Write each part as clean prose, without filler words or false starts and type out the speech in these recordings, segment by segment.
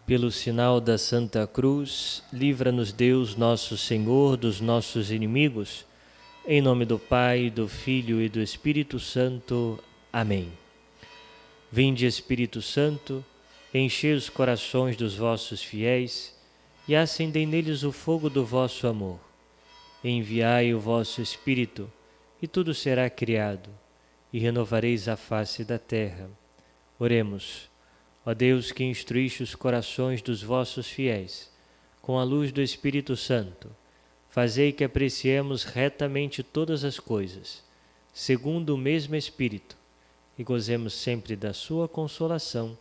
Pelo sinal da Santa Cruz, livra-nos Deus, nosso Senhor, dos nossos inimigos. Em nome do Pai, do Filho e do Espírito Santo. Amém. Vinde, Espírito Santo, enchei os corações dos vossos fiéis e acendei neles o fogo do vosso amor. Enviai o vosso Espírito, e tudo será criado, e renovareis a face da terra. Oremos. Ó Deus, que instruíste os corações dos vossos fiéis, com a luz do Espírito Santo, fazei que apreciemos retamente todas as coisas, segundo o mesmo Espírito, e gozemos sempre da sua consolação,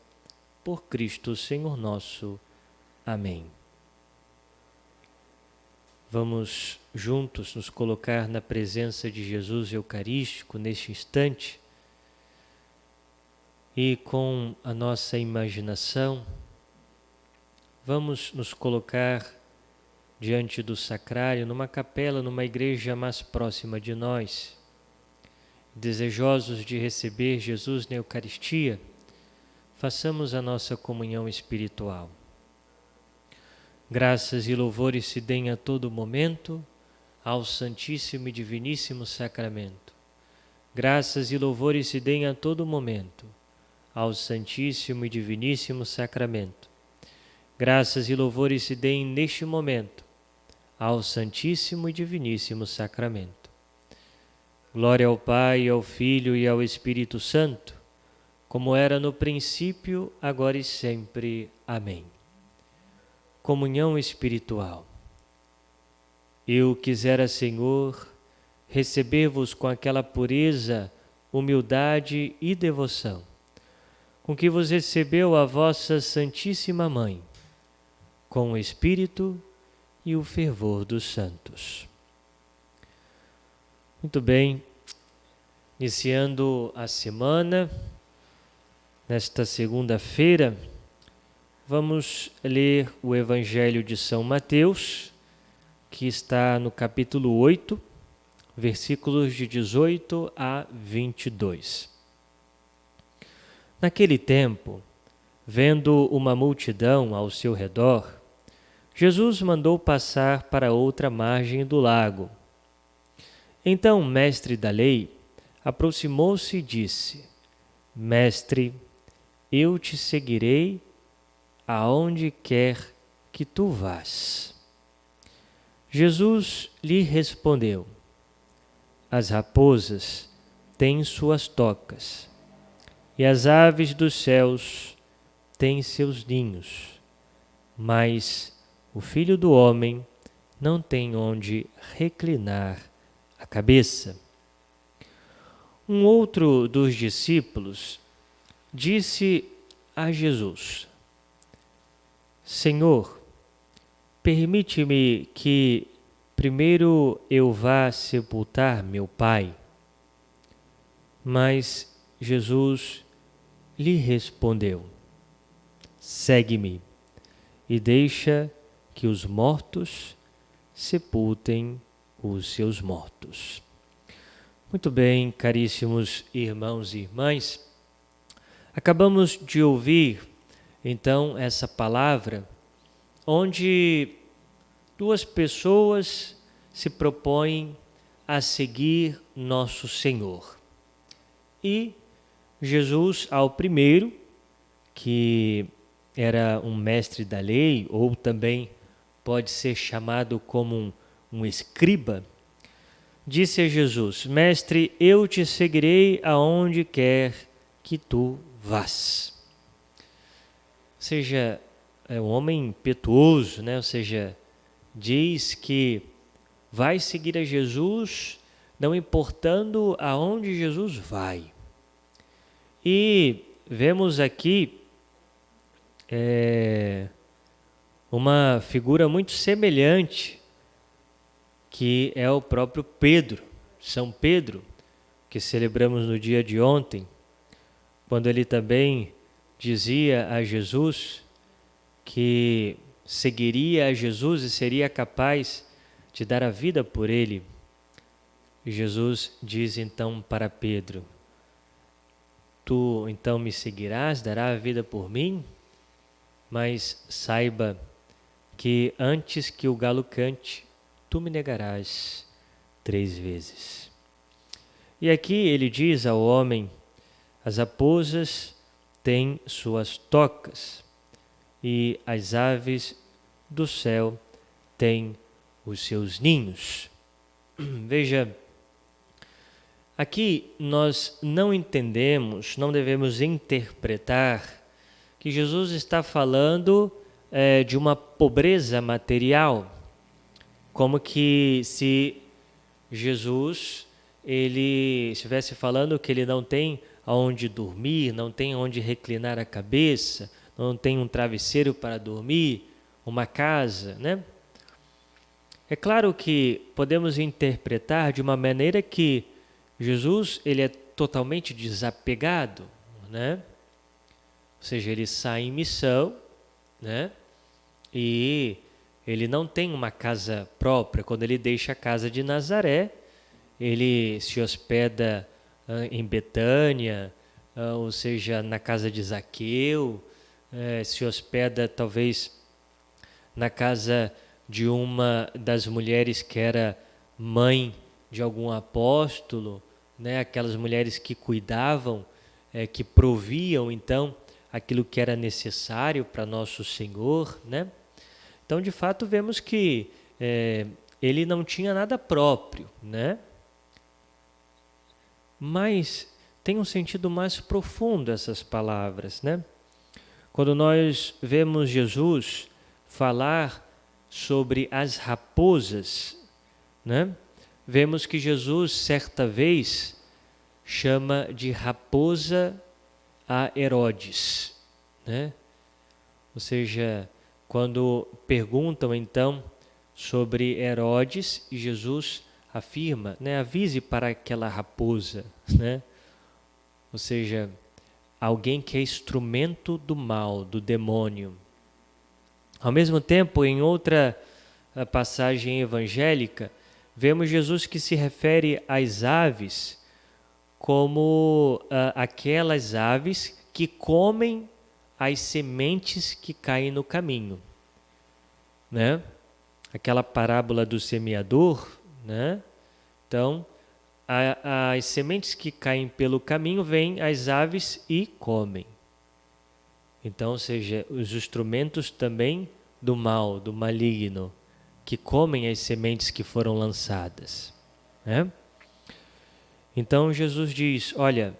por Cristo Senhor nosso. Amém. Vamos juntos nos colocar na presença de Jesus Eucarístico neste instante, e com a nossa imaginação, vamos nos colocar diante do sacrário, numa capela, numa igreja mais próxima de nós. Desejosos de receber Jesus na Eucaristia, façamos a nossa comunhão espiritual. Graças e louvores se deem a todo momento ao Santíssimo e Diviníssimo Sacramento. Graças e louvores se deem a todo momento ao Santíssimo e Diviníssimo Sacramento. Graças e louvores se deem neste momento ao Santíssimo e Diviníssimo Sacramento. Glória ao Pai, ao Filho e ao Espírito Santo, como era no princípio, agora e sempre. Amém. Comunhão espiritual. Eu quisera, Senhor, receber-vos com aquela pureza, humildade e devoção com que vos recebeu a vossa Santíssima Mãe, com o Espírito e o fervor dos santos. Muito bem, iniciando a semana, nesta segunda-feira, vamos ler o Evangelho de São Mateus, que está no capítulo 8, versículos de 18 a 22. Naquele tempo, vendo uma multidão ao seu redor, Jesus mandou passar para outra margem do lago. Então o mestre da lei aproximou-se e disse: Mestre, eu te seguirei aonde quer que tu vás. Jesus lhe respondeu: As raposas têm suas tocas, e as aves dos céus têm seus ninhos, mas o Filho do Homem não tem onde reclinar a cabeça. Um outro dos discípulos disse a Jesus: Senhor, permite-me que primeiro eu vá sepultar meu pai. Mas Jesus lhe respondeu: Segue-me e deixa que os mortos sepultem os seus mortos. Muito bem, caríssimos irmãos e irmãs, acabamos de ouvir então essa palavra onde duas pessoas se propõem a seguir nosso Senhor. E Jesus, ao primeiro, que era um mestre da lei, ou também pode ser chamado como um escriba, disse a Jesus: Mestre, eu te seguirei aonde quer que tu vás. Ou seja, é um homem impetuoso, né? Ou seja, diz que vai seguir a Jesus, não importando aonde Jesus vai. E vemos aqui uma figura muito semelhante, que é o próprio Pedro, São Pedro, que celebramos no dia de ontem, quando ele também dizia a Jesus que seguiria a Jesus e seria capaz de dar a vida por ele. E Jesus diz então para Pedro: tu então me seguirás, dará a vida por mim? Mas saiba que antes que o galo cante, tu me negarás 3 vezes. E aqui ele diz ao homem: as raposas têm suas tocas e as aves do céu têm os seus ninhos. Veja, aqui nós não entendemos, não devemos interpretar que Jesus está falando de uma pobreza material, como que se Jesus ele estivesse falando que ele não tem aonde dormir, não tem onde reclinar a cabeça, não tem um travesseiro para dormir, uma casa, né? É claro que podemos interpretar de uma maneira que Jesus ele é totalmente desapegado, né? Ou seja, ele sai em missão, né? E ele não tem uma casa própria. Quando ele deixa a casa de Nazaré, ele se hospeda em Betânia, ou seja, na casa de Zaqueu, se hospeda talvez na casa de uma das mulheres que era mãe de algum apóstolo, né? Aquelas mulheres que cuidavam, que proviam então aquilo que era necessário para nosso Senhor, né? Então, de fato, vemos que ele não tinha nada próprio, né? Mas tem um sentido mais profundo essas palavras, né? Quando nós vemos Jesus falar sobre as raposas, né? Vemos que Jesus, certa vez, chama de raposa a Herodes, né? Ou seja, quando perguntam então sobre Herodes, e Jesus afirma, né, avise para aquela raposa, né? Ou seja, alguém que é instrumento do mal, do demônio. Ao mesmo tempo, em outra passagem evangélica, vemos Jesus que se refere às aves como aquelas aves que comem as sementes que caem no caminho, né? Aquela parábola do semeador, né? Então, as sementes que caem pelo caminho, vêm as aves e comem. Então, ou seja, os instrumentos também do mal, do maligno, que comem as sementes que foram lançadas, né? Então Jesus diz, olha,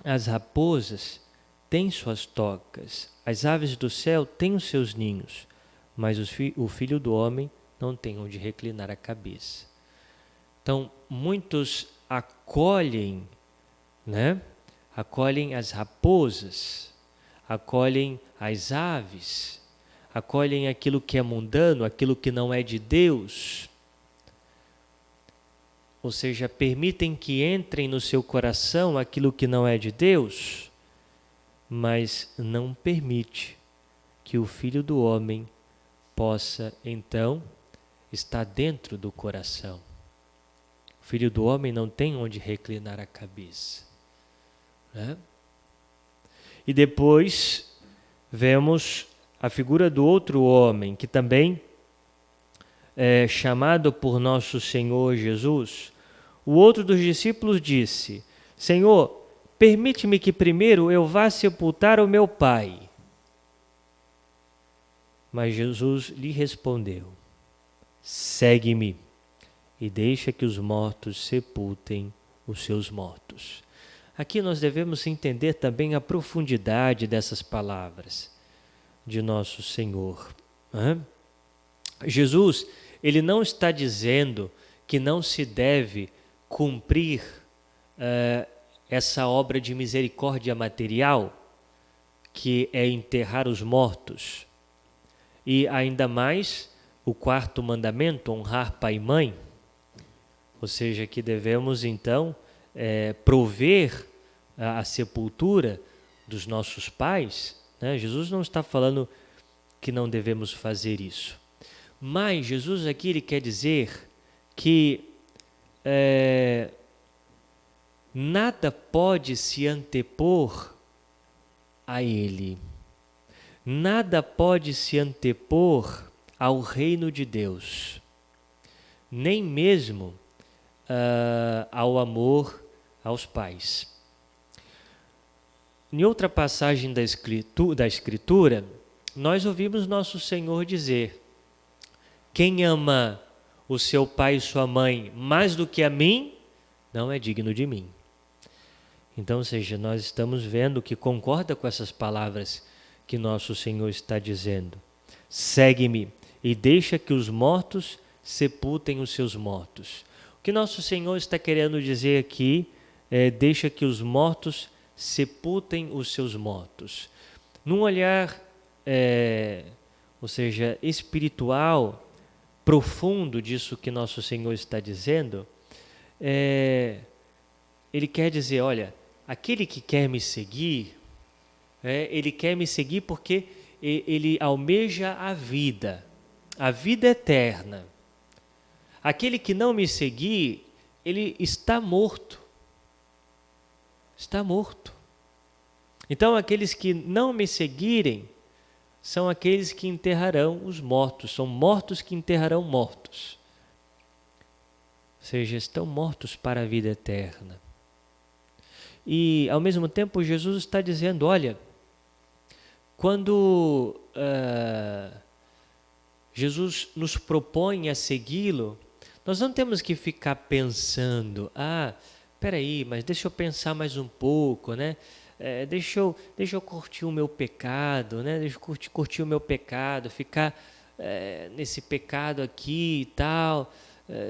as raposas têm suas tocas, as aves do céu têm os seus ninhos, mas o Filho do Homem não tem onde reclinar a cabeça. Então, muitos acolhem, né? Acolhem as raposas, acolhem as aves, acolhem aquilo que é mundano, aquilo que não é de Deus. Ou seja, permitem que entrem no seu coração aquilo que não é de Deus, mas não permite que o Filho do Homem possa, então, estar dentro do coração. O Filho do Homem não tem onde reclinar a cabeça, né? E depois vemos a figura do outro homem, que também é chamado por nosso Senhor Jesus. O outro dos discípulos disse, Senhor, permite-me que primeiro eu vá sepultar o meu pai. Mas Jesus lhe respondeu, segue-me e deixa que os mortos sepultem os seus mortos. Aqui nós devemos entender também a profundidade dessas palavras de nosso Senhor. Jesus, ele não está dizendo que não se deve cumprir essa obra de misericórdia material, que é enterrar os mortos, e ainda mais o 4º mandamento, honrar pai e mãe, ou seja, que devemos então prover a sepultura dos nossos pais, né? Jesus não está falando que não devemos fazer isso. Mas Jesus aqui ele quer dizer que nada pode se antepor a Ele. Nada pode se antepor ao reino de Deus, nem mesmo ao amor aos pais. Em outra passagem da Escritura, nós ouvimos nosso Senhor dizer: quem ama o seu pai e sua mãe mais do que a mim, não é digno de mim. Então, ou seja, nós estamos vendo que concorda com essas palavras que nosso Senhor está dizendo. Segue-me e deixa que os mortos sepultem os seus mortos. O que nosso Senhor está querendo dizer aqui é: deixa que os mortos sepultem os seus mortos. Num olhar, ou seja, espiritual, profundo disso que nosso Senhor está dizendo, Ele quer dizer, olha, aquele que quer me seguir, ele quer me seguir porque ele almeja a vida eterna. Aquele que não me seguir, ele está morto. Está morto. Então, aqueles que não me seguirem são aqueles que enterrarão os mortos. São mortos que enterrarão mortos. Ou seja, estão mortos para a vida eterna. E, ao mesmo tempo, Jesus está dizendo, olha, quando Jesus nos propõe a segui-lo, nós não temos que ficar pensando, peraí, mas deixa eu pensar mais um pouco, né? Deixa eu curtir o meu pecado, né? Deixa eu curtir o meu pecado, ficar nesse pecado aqui e tal,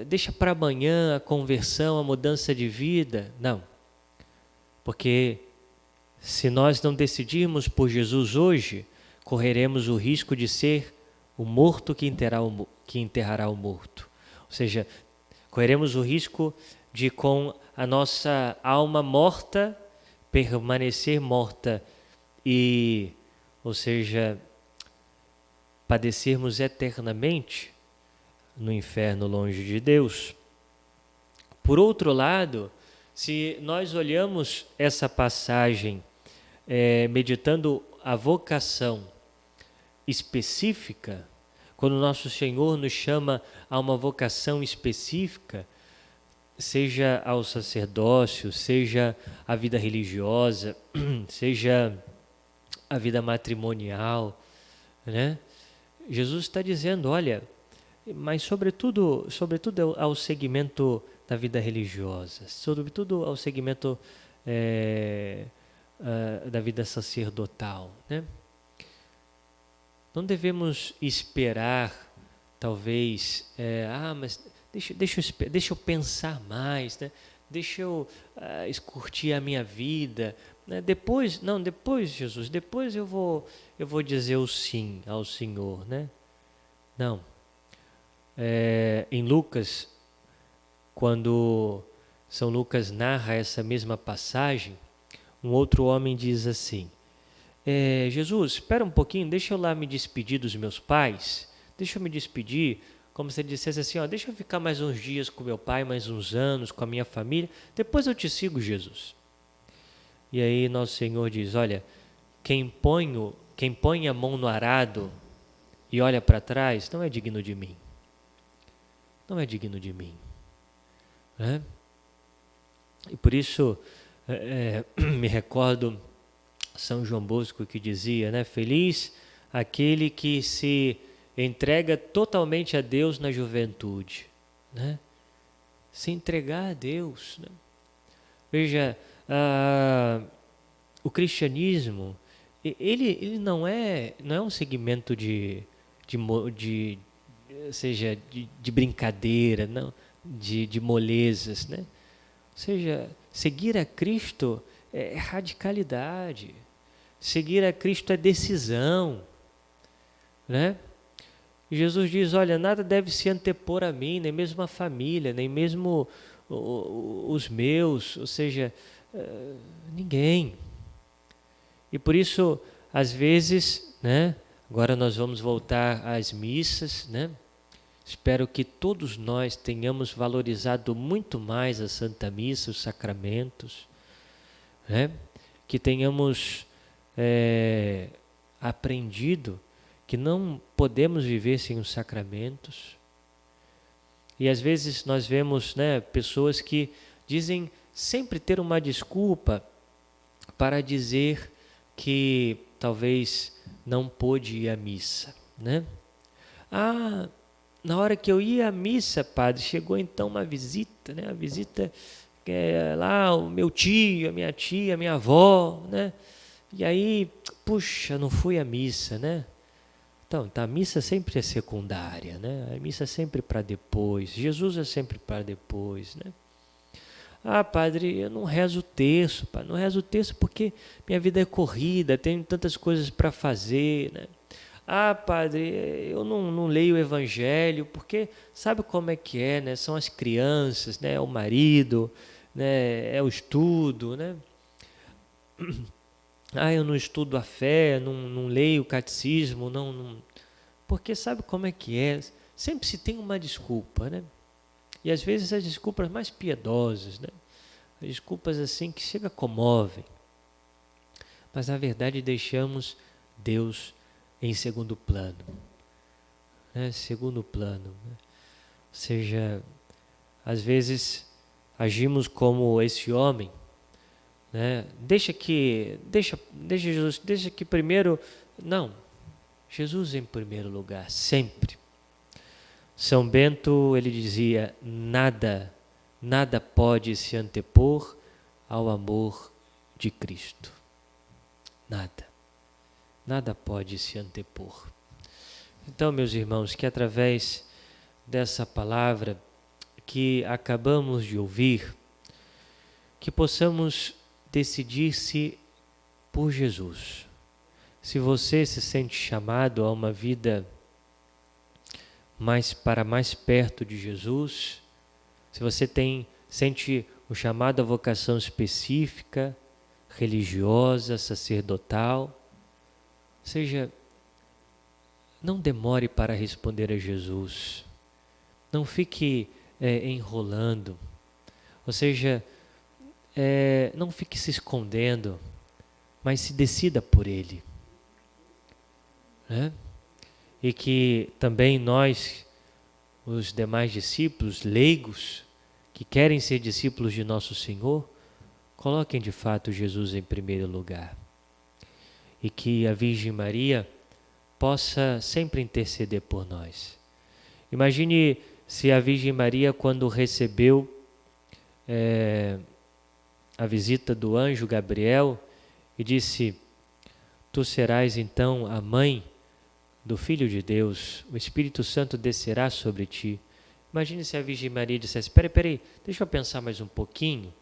deixa para amanhã a conversão, a mudança de vida. Não, porque se nós não decidirmos por Jesus hoje, correremos o risco de ser o morto que enterrará o morto. Ou seja, correremos o risco de, com a nossa alma morta, permanecer morta e, ou seja, padecermos eternamente no inferno longe de Deus. Por outro lado, se nós olhamos essa passagem meditando a vocação específica, quando nosso Senhor nos chama a uma vocação específica, seja ao sacerdócio, seja a vida religiosa, seja a vida matrimonial, né? Jesus está dizendo, olha, mas sobretudo ao segmento da vida religiosa, sobretudo ao segmento da vida sacerdotal, né? Não devemos esperar, talvez, mas deixa eu pensar mais, né? Deixa eu curtir a minha vida, né? Depois, Jesus, depois eu vou dizer o sim ao Senhor, né? Não. Em Lucas, quando São Lucas narra essa mesma passagem, um outro homem diz assim: Jesus, espera um pouquinho, deixa eu lá me despedir dos meus pais, deixa eu me despedir, como se ele dissesse assim, deixa eu ficar mais uns dias com meu pai, mais uns anos com a minha família, depois eu te sigo, Jesus. E aí nosso Senhor diz, olha, quem põe a mão no arado e olha para trás, não é digno de mim. Não é digno de mim. Né? E por isso, me recordo São João Bosco que dizia, né, feliz aquele que se entrega totalmente a Deus na juventude, né? Se entregar a Deus, né? Veja, o cristianismo, ele não é um segmento de brincadeira, não, de molezas, né? Ou seja, seguir a Cristo é radicalidade. Seguir a Cristo é decisão, né? Jesus diz, olha, nada deve se antepor a mim, nem mesmo a família, nem mesmo os meus, ou seja, Ninguém. E por isso, às vezes, né, agora nós vamos voltar às missas, né? Espero que todos nós tenhamos valorizado muito mais a Santa Missa, os sacramentos, né? Que tenhamos aprendido que não podemos viver sem os sacramentos. E às vezes nós vemos, né, pessoas que dizem sempre ter uma desculpa para dizer que talvez não pôde ir à missa, né? Na hora que eu ia à missa, padre, chegou então uma visita, né? A visita lá, o meu tio, a minha tia, a minha avó, né? E aí, puxa, não fui à missa, né? Então, a missa sempre é secundária, né? A missa é sempre para depois, Jesus é sempre para depois, né? Padre, eu não rezo o terço, padre, não rezo o terço porque minha vida é corrida, tenho tantas coisas para fazer, né? Padre, eu não leio o evangelho, porque sabe como é que é, né? São as crianças, né? É o marido, né? É o estudo, né? Eu não estudo a fé, não leio o catecismo, não. Porque sabe como é que é? Sempre se tem uma desculpa, né? E às vezes as desculpas mais piedosas, né? As desculpas assim que chega comovem. Mas na verdade deixamos Deus em segundo plano, né? Segundo plano, né? Ou seja, às vezes agimos como esse homem, né? Deixa Jesus, deixa que primeiro, não, Jesus em primeiro lugar, sempre. São Bento, ele dizia, nada pode se antepor ao amor de Cristo. Nada pode se antepor. Então, meus irmãos, que através dessa palavra que acabamos de ouvir, que possamos decidir-se por Jesus. Se você se sente chamado a uma vida mais perto de Jesus, se você sente o chamado à vocação específica, religiosa, sacerdotal, seja, não demore para responder a Jesus. Não fique enrolando. Ou seja, não fique se escondendo, mas se decida por Ele, né? E que também nós, os demais discípulos leigos, que querem ser discípulos de nosso Senhor, coloquem de fato Jesus em primeiro lugar. E que a Virgem Maria possa sempre interceder por nós. Imagine se a Virgem Maria, quando recebeu a visita do anjo Gabriel e disse: tu serás então a mãe do Filho de Deus, o Espírito Santo descerá sobre ti. Imagine se a Virgem Maria dissesse: peraí, deixa eu pensar mais um pouquinho,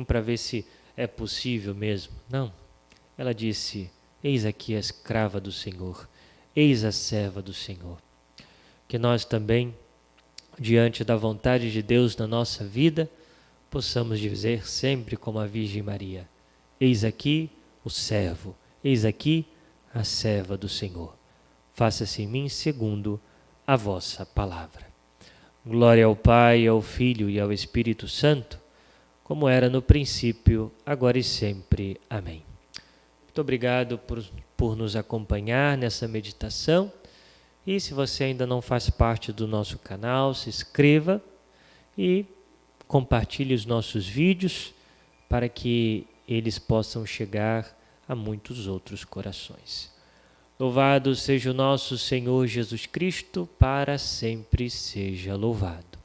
para ver se é possível mesmo. Não, ela disse: eis aqui a escrava do Senhor, eis a serva do Senhor. Que nós também, diante da vontade de Deus na nossa vida, possamos dizer sempre como a Virgem Maria: eis aqui o servo, eis aqui a serva do Senhor. Faça-se em mim segundo a vossa palavra. Glória ao Pai, ao Filho e ao Espírito Santo, como era no princípio, agora e sempre. Amém. Muito obrigado por nos acompanhar nessa meditação. E se você ainda não faz parte do nosso canal, se inscreva e compartilhe os nossos vídeos para que eles possam chegar a muitos outros corações. Louvado seja o nosso Senhor Jesus Cristo, para sempre seja louvado.